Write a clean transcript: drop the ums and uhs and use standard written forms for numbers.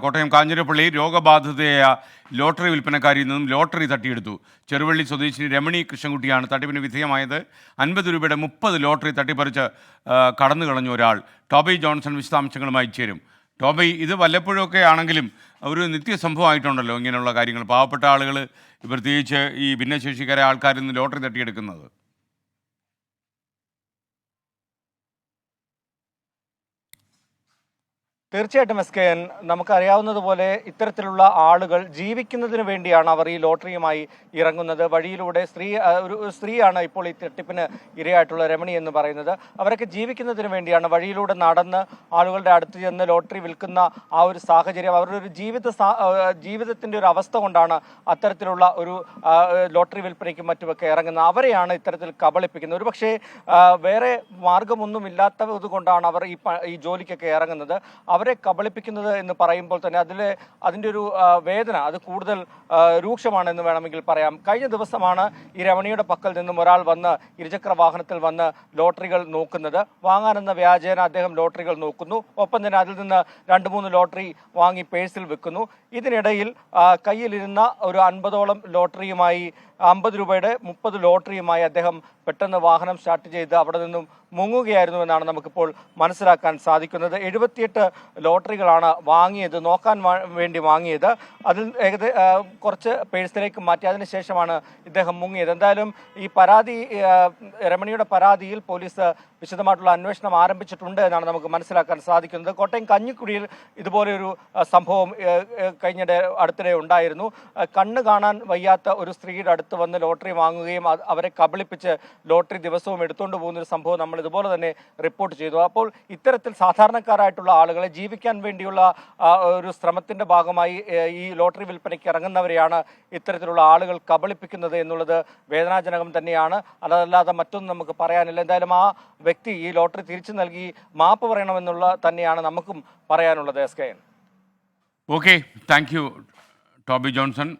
Kottayam Kanjirappally രോഗബാധിതയായ lottery വിൽപ്പനക്കാരിയിൽ നിന്നും lottery തട്ടിയെടുത്തു. Cheruvally സ്വദേശിനി രമണി കൃഷ്ണൻകുട്ടിയാണ് തട്ടിപ്പിന് വിധേയമായത്. 50 രൂപയുടെ 30 ലോട്ടറി തട്ടിപ്പറിച്ച് കടന്നു കളഞ്ഞ ഒരാൾ. ടോബി ജോൺസൺ വിശദാംശങ്ങളുമായി ചേരും. ടോബി, ഇത് വല്ലപ്പോഴൊക്കെ ആണെങ്കിലും ഒരു നിത്യസംഭവമായിട്ടുണ്ടല്ലോ ഇങ്ങനെയുള്ള കാര്യങ്ങൾ. പാവപ്പെട്ട ആളുകൾ, പ്രത്യേകിച്ച് ഈ ഭിന്നശേഷിക്കാരായ ആൾക്കാരിൽ നിന്ന് ലോട്ടറി തട്ടിയെടുക്കുന്നത്. തീർച്ചയായിട്ടും SKN, നമുക്കറിയാവുന്നതുപോലെ ഇത്തരത്തിലുള്ള ആളുകൾ ജീവിക്കുന്നതിന് വേണ്ടിയാണ് അവർ ഈ ലോട്ടറിയുമായി ഇറങ്ങുന്നത്. വഴിയിലൂടെ ഒരു സ്ത്രീയാണ് ഇപ്പോൾ ഈ തട്ടിപ്പിന് ഇരയായിട്ടുള്ള രമണി എന്ന് പറയുന്നത്. അവരൊക്കെ ജീവിക്കുന്നതിന് വേണ്ടിയാണ് വഴിയിലൂടെ നടന്ന് ആളുകളുടെ അടുത്ത് ചെന്ന് ലോട്ടറി വിൽക്കുന്ന ആ ഒരു സാഹചര്യം, അവരുടെ ഒരു ജീവിതത്തിൻ്റെ ഒരു അവസ്ഥ കൊണ്ടാണ് അത്തരത്തിലുള്ള ഒരു ലോട്ടറി വിൽപ്പനയ്ക്കും മറ്റുമൊക്കെ ഇറങ്ങുന്നത്. അവരെയാണ് ഇത്തരത്തിൽ കബളിപ്പിക്കുന്നത്. ഒരുപക്ഷെ വേറെ മാർഗമൊന്നുമില്ലാത്തത് കൊണ്ടാണ് അവർ ഈ ജോലിക്കൊക്കെ ഇറങ്ങുന്നത്. അവരെ കബളിപ്പിക്കുന്നത് എന്ന് പറയുമ്പോൾ തന്നെ അതിൻ്റെ ഒരു വേദന അത് കൂടുതൽ രൂക്ഷമാണെന്ന് വേണമെങ്കിൽ പറയാം. കഴിഞ്ഞ ദിവസമാണ് ഈ രമണിയുടെ പക്കൽ നിന്നും ഒരാൾ വന്ന് ഇരുചക്ര വാഹനത്തിൽ വന്ന് ലോട്ടറികൾ നോക്കുന്നത്. വാങ്ങാനെന്ന വ്യാജേന അദ്ദേഹം ലോട്ടറികൾ നോക്കുന്നു. ഒപ്പം തന്നെ അതിൽ നിന്ന് 2-3 ലോട്ടറി വാങ്ങി പേഴ്സിൽ വെക്കുന്നു. ഇതിനിടയിൽ കയ്യിലിരുന്ന ഒരു 50ഓളം ലോട്ടറിയുമായി 50 രൂപയുടെ 30 ലോട്ടറിയുമായി അദ്ദേഹം പെട്ടെന്ന് വാഹനം സ്റ്റാർട്ട് ചെയ്ത് അവിടെ നിന്നും മുങ്ങുകയായിരുന്നു എന്നാണ് നമുക്കിപ്പോൾ മനസ്സിലാക്കാൻ സാധിക്കുന്നത്. 78 ലോട്ടറികളാണ് വാങ്ങിയത്, നോക്കാൻ വേണ്ടി വാങ്ങിയത്. അതിൽ കുറച്ച് പേഴ്സിലേക്ക് മാറ്റി അതിനുശേഷമാണ് ഇദ്ദേഹം മുങ്ങിയത്. എന്തായാലും ഈ രമണിയുടെ പരാതിയിൽ പോലീസ് വിശദമായിട്ടുള്ള അന്വേഷണം ആരംഭിച്ചിട്ടുണ്ട് എന്നാണ് നമുക്ക് മനസ്സിലാക്കാൻ സാധിക്കുന്നത്. കോട്ടയം കഞ്ഞിക്കുഴിയിൽ ഇതുപോലെയൊരു സംഭവം അടുത്തിടെ ഉണ്ടായിരുന്നു. കണ്ണ് കാണാൻ വയ്യാത്ത ഒരു സ്ത്രീയുടെ അടുത്ത് വന്ന് ലോട്ടറി വാങ്ങുകയും അവരെ കബളിപ്പിച്ച് ലോട്ടറി ദിവസവും എടുത്തുകൊണ്ട് പോകുന്നൊരു സംഭവം നമ്മൾ ഇതുപോലെ തന്നെ റിപ്പോർട്ട് ചെയ്തു. അപ്പോൾ ഇത്തരത്തിൽ സാധാരണക്കാരായിട്ടുള്ള ആളുകളെ ജീവിക്കാൻ വേണ്ടിയുള്ള ഒരു ശ്രമത്തിൻ്റെ ഭാഗമായി ഈ ലോട്ടറി വിൽപ്പനയ്ക്ക് ഇറങ്ങുന്നവരെയാണ് ഇത്തരത്തിലുള്ള ആളുകൾ കബളിപ്പിക്കുന്നത് എന്നുള്ളത് വേദനാജനകം തന്നെയാണ്. അതല്ലാതെ മറ്റൊന്നും നമുക്ക് പറയാനില്ല. എന്തായാലും ആ വ്യക്തി ഈ ലോട്ടറി തിരിച്ചു നൽകി മാപ്പ് പറയണമെന്നുള്ള തന്നെയാണ് നമുക്കും പറയാനുള്ളത്. SKN. Okay, thank you Toby Johnson.